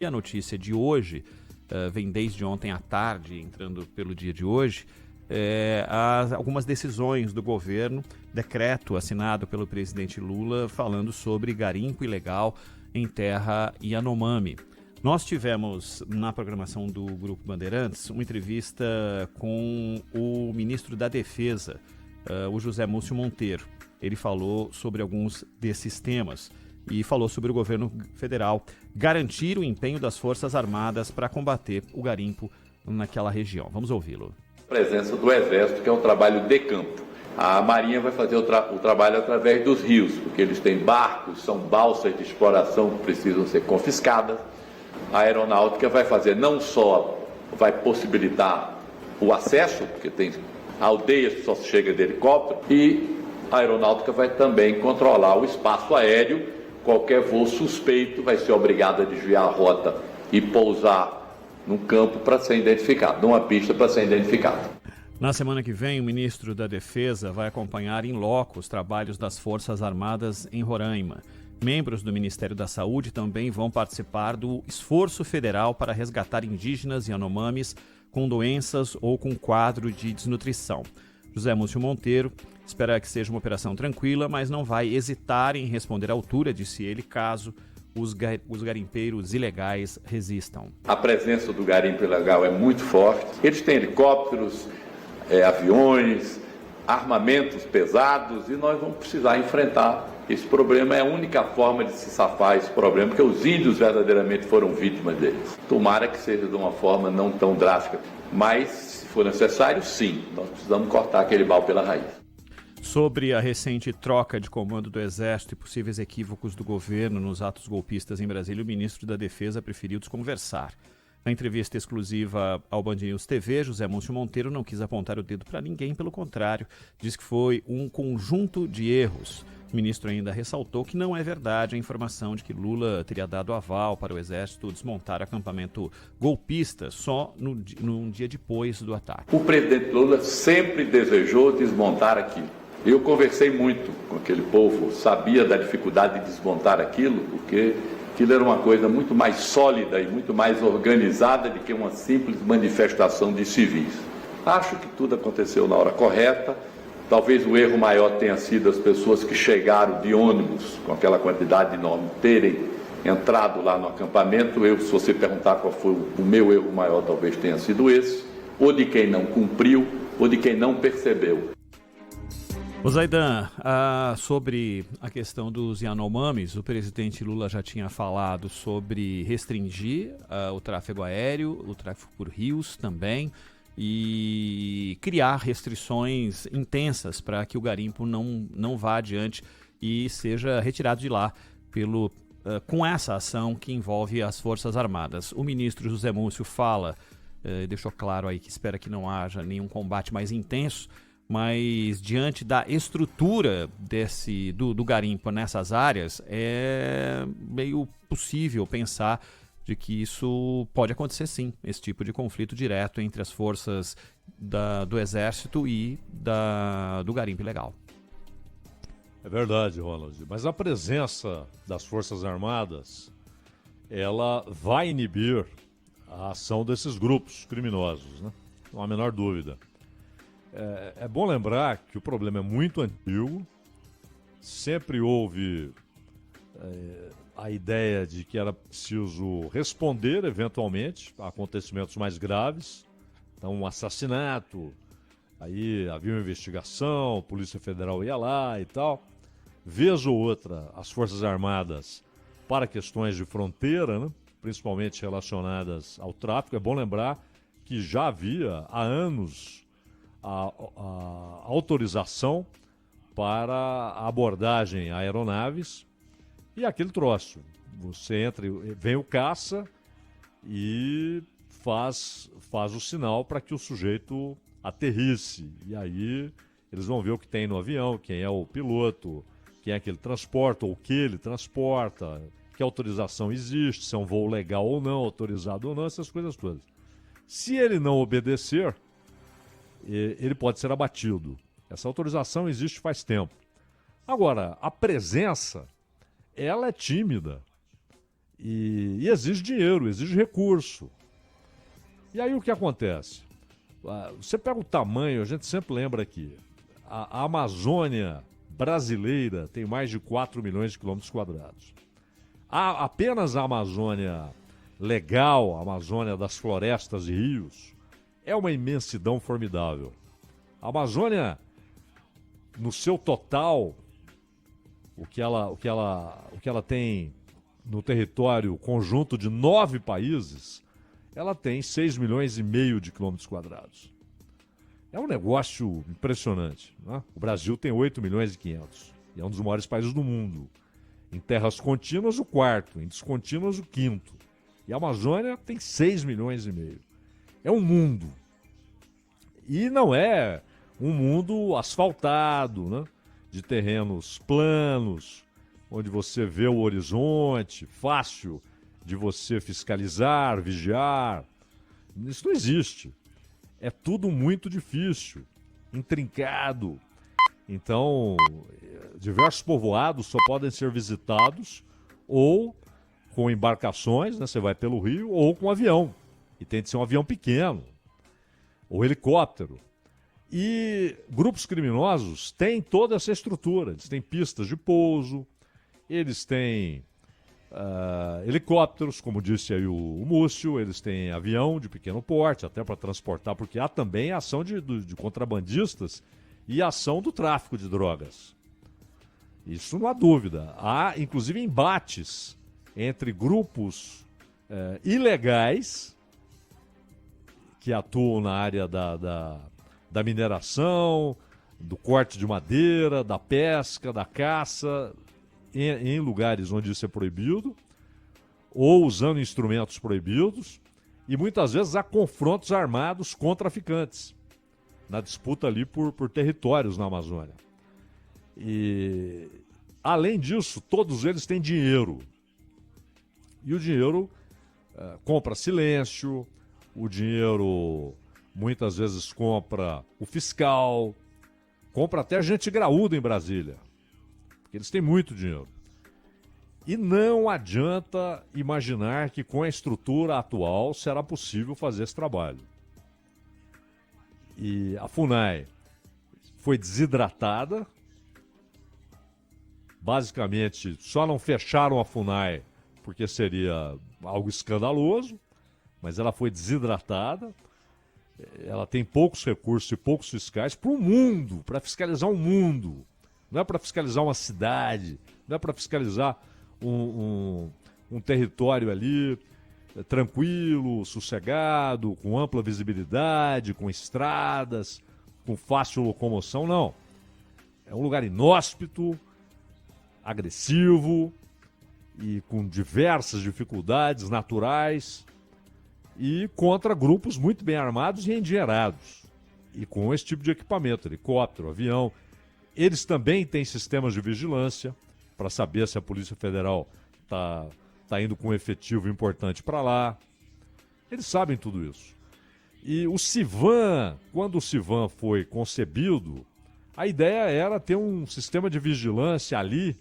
E a notícia de hoje, vem desde ontem à tarde, entrando pelo dia de hoje, algumas decisões do governo, decreto assinado pelo presidente Lula falando sobre garimpo ilegal em terra Yanomami. Nós tivemos na programação do Grupo Bandeirantes uma entrevista com o ministro da Defesa, o José Múcio Monteiro. Ele falou sobre alguns desses temas e falou sobre o governo federal garantir o empenho das Forças Armadas para combater o garimpo naquela região. Vamos ouvi-lo. Presença do Exército, que é um trabalho de campo. A Marinha vai fazer o trabalho através dos rios, porque eles têm barcos, são balsas de exploração que precisam ser confiscadas. A Aeronáutica vai fazer, não só vai possibilitar o acesso, porque tem aldeias que só se chega de helicóptero, e a Aeronáutica vai também controlar o espaço aéreo. Qualquer voo suspeito vai ser obrigado a desviar a rota e pousar num campo para ser identificado, numa pista para ser identificado. Na semana que vem, o ministro da Defesa vai acompanhar em loco os trabalhos das Forças Armadas em Roraima. Membros do Ministério da Saúde também vão participar do esforço federal para resgatar indígenas e Yanomamis com doenças ou com quadro de desnutrição. José Múcio Monteiro espera que seja uma operação tranquila, mas não vai hesitar em responder à altura, disse ele, caso os garimpeiros ilegais resistam. A presença do garimpo ilegal é muito forte. Eles têm helicópteros, aviões, armamentos pesados e nós vamos precisar enfrentar esse problema. É a única forma de se safar esse problema, porque os índios verdadeiramente foram vítimas deles. Tomara que seja de uma forma não tão drástica, mas se for necessário, sim, nós precisamos cortar aquele mal pela raiz. Sobre a recente troca de comando do Exército e possíveis equívocos do governo nos atos golpistas em Brasília, o ministro da Defesa preferiu desconversar. Na entrevista exclusiva ao Band News TV, José Múcio Monteiro não quis apontar o dedo para ninguém, pelo contrário, diz que foi um conjunto de erros. O ministro ainda ressaltou que não é verdade a informação de que Lula teria dado aval para o Exército desmontar acampamento golpista só num dia depois do ataque. O presidente Lula sempre desejou desmontar aquilo. Eu conversei muito com aquele povo, sabia da dificuldade de desmontar aquilo, porque aquilo era uma coisa muito mais sólida e muito mais organizada do que uma simples manifestação de civis. Acho que tudo aconteceu na hora correta. Talvez o erro maior tenha sido as pessoas que chegaram de ônibus com aquela quantidade enorme terem entrado lá no acampamento. Se você perguntar qual foi o meu erro maior, talvez tenha sido esse, ou de quem não cumpriu, ou de quem não percebeu. O Zaidan, sobre a questão dos Yanomamis, o presidente Lula já tinha falado sobre restringir o tráfego aéreo, o tráfego por rios também, e criar restrições intensas para que o garimpo não vá adiante e seja retirado de lá com essa ação que envolve as Forças Armadas. O ministro José Múcio deixou claro aí que espera que não haja nenhum combate mais intenso, mas diante da estrutura do garimpo nessas áreas, é meio possível pensar de que isso pode acontecer sim, esse tipo de conflito direto entre as forças do Exército e do garimpo ilegal. É verdade, Ronald, mas a presença das Forças Armadas, ela vai inibir a ação desses grupos criminosos, né? Não há a menor dúvida. É bom lembrar que o problema é muito antigo, sempre houve a ideia de que era preciso responder eventualmente a acontecimentos mais graves, então um assassinato, aí havia uma investigação, a Polícia Federal ia lá e tal. Vez ou outra, as Forças Armadas para questões de fronteira, né, principalmente relacionadas ao tráfico. É bom lembrar que já havia há anos a autorização para a abordagem a aeronaves e aquele troço. Você entra, vem o caça e faz o sinal para que o sujeito aterrisse. E aí eles vão ver o que tem no avião, quem é o piloto, quem é que ele transporta, ou o que ele transporta, que autorização existe, se é um voo legal ou não, autorizado ou não, essas coisas todas. Se ele não obedecer, ele pode ser abatido. Essa autorização existe faz tempo. Agora, a presença, ela é tímida. E exige dinheiro, exige recurso. E aí o que acontece? Você pega o tamanho, a gente sempre lembra aqui, a Amazônia brasileira tem mais de 4 milhões de quilômetros quadrados. Apenas a Amazônia legal, a Amazônia das florestas e rios, é uma imensidão formidável. A Amazônia, no seu total, o que ela tem no território conjunto de 9 países, ela tem 6 milhões e meio de quilômetros quadrados. É um negócio impressionante, né? O Brasil tem 8 milhões e 500 e é um dos maiores países do mundo. Em terras contínuas, o quarto, em descontínuas, o quinto. E a Amazônia tem 6 milhões e meio. É um mundo. E não é um mundo asfaltado, né? De terrenos planos, onde você vê o horizonte, fácil de você fiscalizar, vigiar. Isso não existe. É tudo muito difícil, intrincado. Então, diversos povoados só podem ser visitados ou com embarcações, né? Você vai pelo rio, ou com avião. E tem de ser um avião pequeno, ou helicóptero. E grupos criminosos têm toda essa estrutura. Eles têm pistas de pouso, eles têm helicópteros, como disse aí o Múcio, eles têm avião de pequeno porte, até para transportar, porque há também a ação de contrabandistas e a ação do tráfico de drogas. Isso não há dúvida. Há, inclusive, embates entre grupos ilegais que atuam na área da mineração, do corte de madeira, da pesca, da caça, em lugares onde isso é proibido, ou usando instrumentos proibidos, e muitas vezes há confrontos armados com traficantes, na disputa ali por territórios na Amazônia. E, além disso, todos eles têm dinheiro. E o dinheiro compra silêncio, o dinheiro muitas vezes compra o fiscal, compra até gente graúda em Brasília, porque eles têm muito dinheiro. E não adianta imaginar que com a estrutura atual será possível fazer esse trabalho. E a FUNAI foi desidratada. Basicamente, só não fecharam a FUNAI porque seria algo escandaloso, mas ela foi desidratada. Ela tem poucos recursos e poucos fiscais para o mundo, para fiscalizar um mundo. Não é para fiscalizar uma cidade, não é para fiscalizar um território ali tranquilo, sossegado, com ampla visibilidade, com estradas, com fácil locomoção, não. É um lugar inóspito, agressivo e com diversas dificuldades naturais e contra grupos muito bem armados e endinheirados e com esse tipo de equipamento, helicóptero, avião. Eles também têm sistemas de vigilância para saber se a Polícia Federal está indo com um efetivo importante para lá. Eles sabem tudo isso. E o Civan, quando o Civan foi concebido, a ideia era ter um sistema de vigilância ali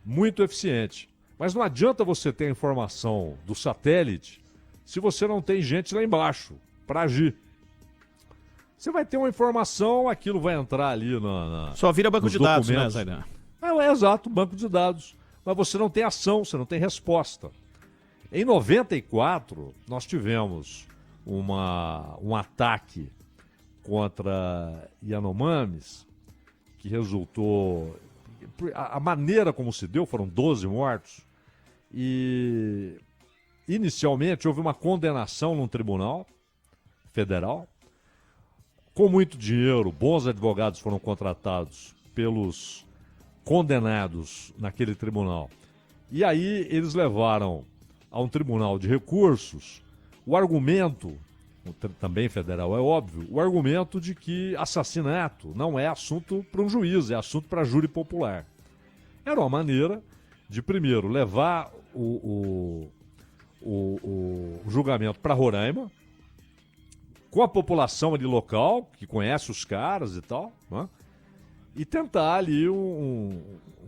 muito eficiente. Mas não adianta você ter a informação do satélite se você não tem gente lá embaixo para agir. Você vai ter uma informação, aquilo vai entrar ali Só vira banco de dados, né, documentos. Zaidan? É exato, banco de dados. Mas você não tem ação, você não tem resposta. Em 94, nós tivemos um ataque contra Yanomamis, que resultou... A maneira como se deu, foram 12 mortos. E, inicialmente, houve uma condenação num tribunal federal. Com muito dinheiro, bons advogados foram contratados pelos condenados naquele tribunal. E aí eles levaram a um tribunal de recursos o argumento, também federal é óbvio, o argumento de que assassinato não é assunto para um juiz, é assunto para júri popular. Era uma maneira de, primeiro, levar o julgamento para Roraima, com a população ali local, que conhece os caras e tal, né? E tentar ali um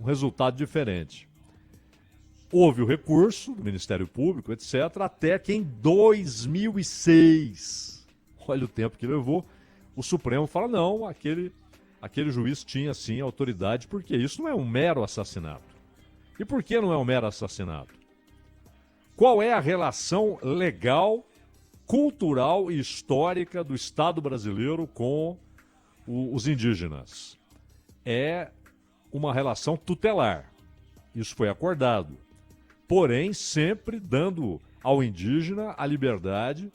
resultado diferente. houve o recurso do Ministério Público, etc., até que em 2006, olha o tempo que levou, o Supremo fala, não, aquele juiz tinha sim autoridade, porque isso não é um mero assassinato. E por que não é um mero assassinato? Qual é a relação legal, cultural e histórica do Estado brasileiro com os indígenas? É uma relação tutelar. Isso foi acordado. Porém, sempre dando ao indígena a liberdade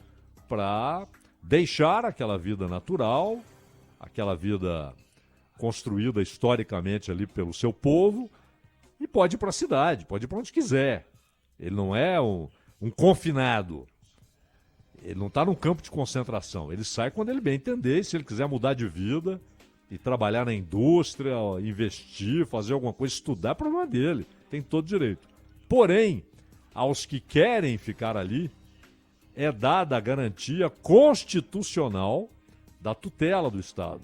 para deixar aquela vida natural, aquela vida construída historicamente ali pelo seu povo, e pode ir para a cidade, pode ir para onde quiser. Ele não é um confinado. Ele não está num campo de concentração. Ele sai quando ele bem entender, e se ele quiser mudar de vida e trabalhar na indústria, investir, fazer alguma coisa, estudar, é problema dele. Tem todo direito. Porém, aos que querem ficar ali, é dada a garantia constitucional da tutela do Estado.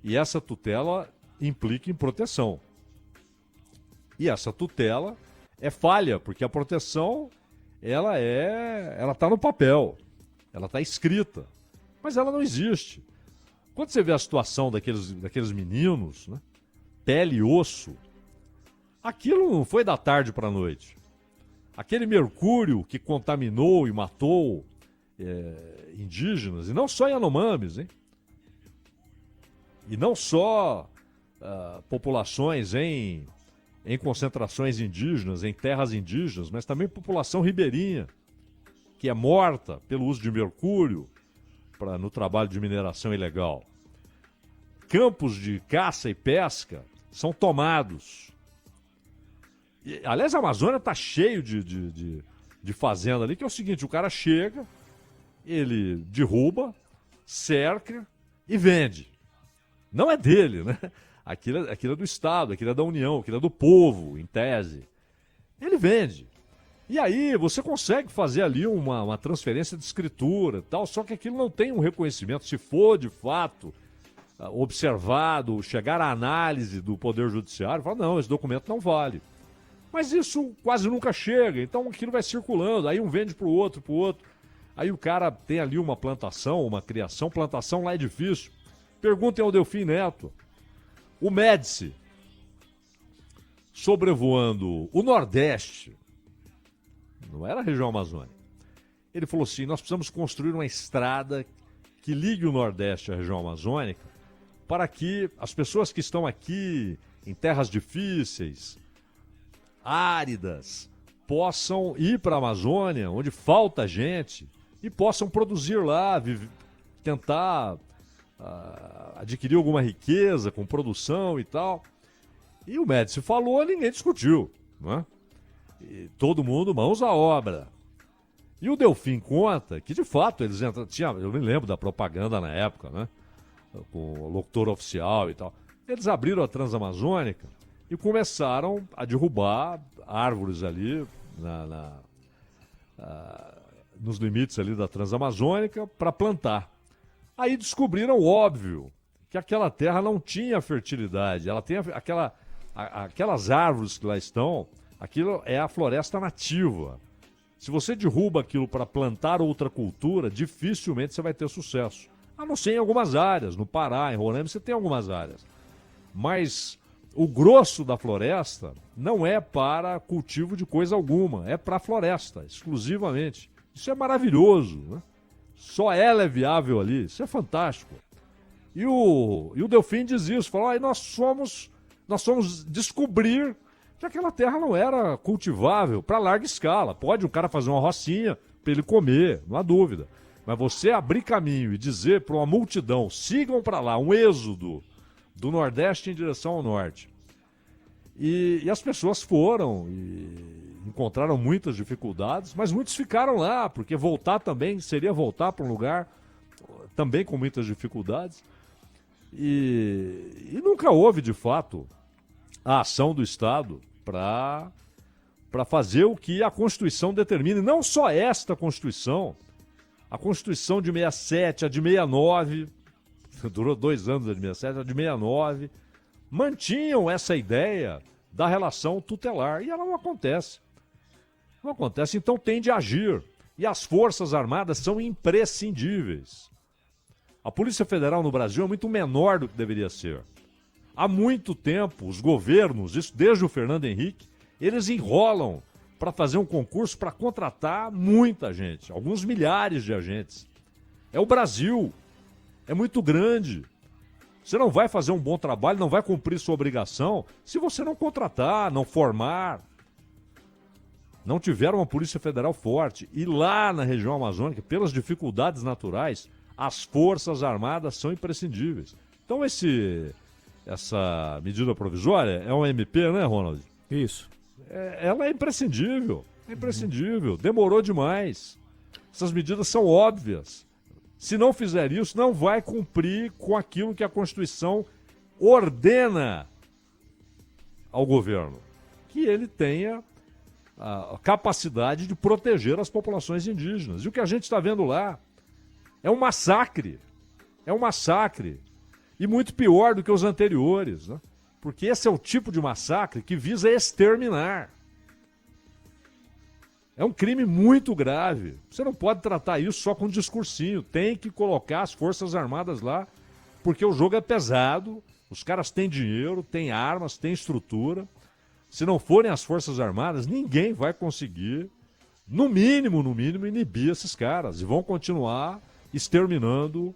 E essa tutela implica em proteção. E essa tutela é falha, porque a proteção ela está no papel, ela está escrita, mas ela não existe. Quando você vê a situação daqueles meninos, né, pele e osso, aquilo não foi da tarde para a noite. Aquele mercúrio que contaminou e matou indígenas, e não só Yanomamis, hein? E não só populações em concentrações indígenas, em terras indígenas, mas também população ribeirinha, que é morta pelo uso de mercúrio no trabalho de mineração ilegal. Campos de caça e pesca são tomados. Aliás, a Amazônia está cheio de fazenda ali, que é o seguinte, o cara chega, ele derruba, cerca e vende. Não é dele, né? Aquilo é do Estado, aquilo é da União, aquilo é do povo, em tese. Ele vende. E aí você consegue fazer ali uma transferência de escritura e tal, só que aquilo não tem um reconhecimento. Se for, de fato, observado, chegar à análise do Poder Judiciário, fala, não, esse documento não vale. Mas isso quase nunca chega, então aquilo vai circulando, aí um vende para o outro. Aí o cara tem ali uma plantação, uma criação, plantação lá é difícil. Perguntem ao Delfim Neto. O Médici, sobrevoando o Nordeste, não era a região amazônica, ele falou assim, nós precisamos construir uma estrada que ligue o Nordeste à região amazônica para que as pessoas que estão aqui em terras difíceis, áridas, possam ir para a Amazônia, onde falta gente, e possam produzir lá, tentar adquirir alguma riqueza com produção e tal. E o Médici falou, ninguém discutiu, né? E todo mundo mãos à obra. E o Delfim conta que, de fato, eles eu me lembro da propaganda na época, né? Com o locutor oficial e tal. Eles abriram a Transamazônica e começaram a derrubar árvores ali nos limites ali da Transamazônica para plantar. Aí descobriram, óbvio, que aquela terra não tinha fertilidade. Ela tem aquelas árvores que lá estão, aquilo é a floresta nativa. Se você derruba aquilo para plantar outra cultura, dificilmente você vai ter sucesso. A não ser em algumas áreas, no Pará, em Roraima, você tem algumas áreas. Mas o grosso da floresta não é para cultivo de coisa alguma, é para a floresta, exclusivamente. Isso é maravilhoso, né? Só ela é viável ali, isso é fantástico. E o Delfim diz isso, falou, aí nós fomos descobrir que aquela terra não era cultivável para larga escala. Pode o cara fazer uma rocinha para ele comer, não há dúvida. Mas você abrir caminho e dizer para uma multidão, sigam para lá, um êxodo do Nordeste em direção ao Norte. E as pessoas foram e encontraram muitas dificuldades, mas muitos ficaram lá, porque voltar também seria voltar para um lugar também com muitas dificuldades. E nunca houve, de fato, a ação do Estado para fazer o que a Constituição determina. E não só esta Constituição, a Constituição de 67, a de 69, durou 2 anos a de 67, a de 69, mantinham essa ideia da relação tutelar. E ela não acontece. Não acontece, então tem de agir. E as Forças Armadas são imprescindíveis. A Polícia Federal no Brasil é muito menor do que deveria ser. Há muito tempo, os governos, isso desde o Fernando Henrique, eles enrolam para fazer um concurso para contratar muita gente, alguns milhares de agentes. É o Brasil, é muito grande. Você não vai fazer um bom trabalho, não vai cumprir sua obrigação se você não contratar, não formar. Não tiver uma Polícia Federal forte. E lá na região amazônica, pelas dificuldades naturais, as Forças Armadas são imprescindíveis. Então essa medida provisória é um MP, né, Ronald? Isso. Ela é imprescindível. É imprescindível. Demorou demais. Essas medidas são óbvias. Se não fizer isso, não vai cumprir com aquilo que a Constituição ordena ao governo. Que ele tenha a capacidade de proteger as populações indígenas. E o que a gente está vendo lá é um massacre. É um massacre. E muito pior do que os anteriores, né? Porque esse é o tipo de massacre que visa exterminar. É um crime muito grave. Você não pode tratar isso só com um discursinho. Tem que colocar as Forças Armadas lá, porque o jogo é pesado, os caras têm dinheiro, têm armas, têm estrutura. Se não forem as Forças Armadas, ninguém vai conseguir, no mínimo, inibir esses caras. E vão continuar exterminando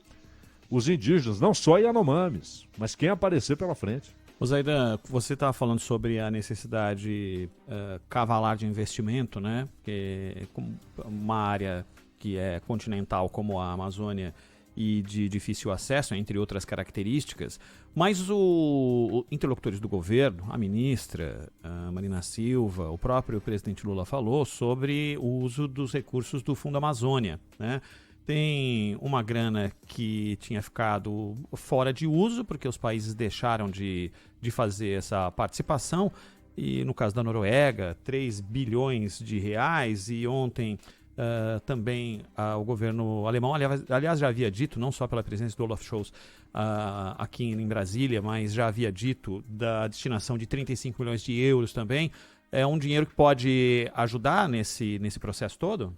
os indígenas, não só Yanomamis, mas quem aparecer pela frente. Ô Zaidan, você estava falando sobre a necessidade cavalar de investimento, né? Porque uma área que é continental como a Amazônia e de difícil acesso, entre outras características, mas os interlocutores do governo, a ministra, a Marina Silva, o próprio presidente Lula falou sobre o uso dos recursos do Fundo Amazônia, né? Tem uma grana que tinha ficado fora de uso, porque os países deixaram de fazer essa participação. E no caso da Noruega, 3 bilhões de reais. E ontem também o governo alemão, aliás, já havia dito, não só pela presença do Olaf Scholz aqui em Brasília, mas já havia dito da destinação de 35 milhões de euros também. É um dinheiro que pode ajudar nesse processo todo?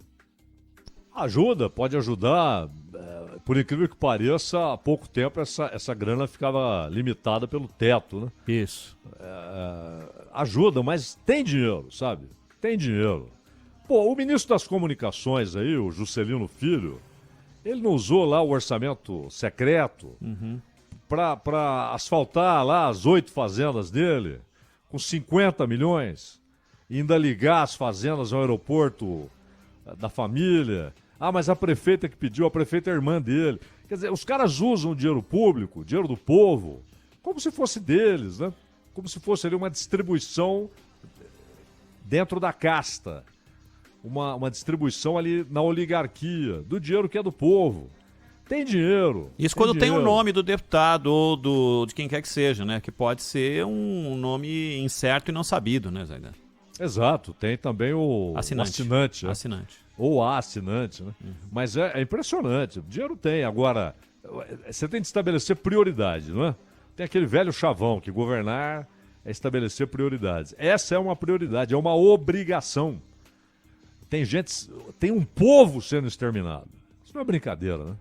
Ajuda, pode ajudar. Por incrível que pareça, há pouco tempo essa grana ficava limitada pelo teto, né? Isso. Ajuda, mas tem dinheiro, sabe? Tem dinheiro. Pô, o ministro das Comunicações aí, o Juscelino Filho, ele não usou lá o orçamento secreto para asfaltar lá as 8 fazendas dele com 50 milhões e ainda ligar as fazendas ao aeroporto da família. Ah, mas a prefeita que pediu, a prefeita é irmã dele. Quer dizer, os caras usam o dinheiro público, o dinheiro do povo, como se fosse deles, né? Como se fosse ali uma distribuição dentro da casta. Uma distribuição ali na oligarquia, do dinheiro que é do povo. Tem dinheiro. Isso quando tem o nome do deputado ou de quem quer que seja, né? Que pode ser um nome incerto e não sabido, né, Zaidan? Exato, tem também o assinante. Né? Assinante. Ou a assinante, né? Mas é impressionante, o dinheiro tem. Agora, você tem de estabelecer prioridade, não é? Tem aquele velho chavão que governar é estabelecer prioridades. Essa é uma prioridade, é uma obrigação. Tem um povo sendo exterminado. Isso não é brincadeira, né?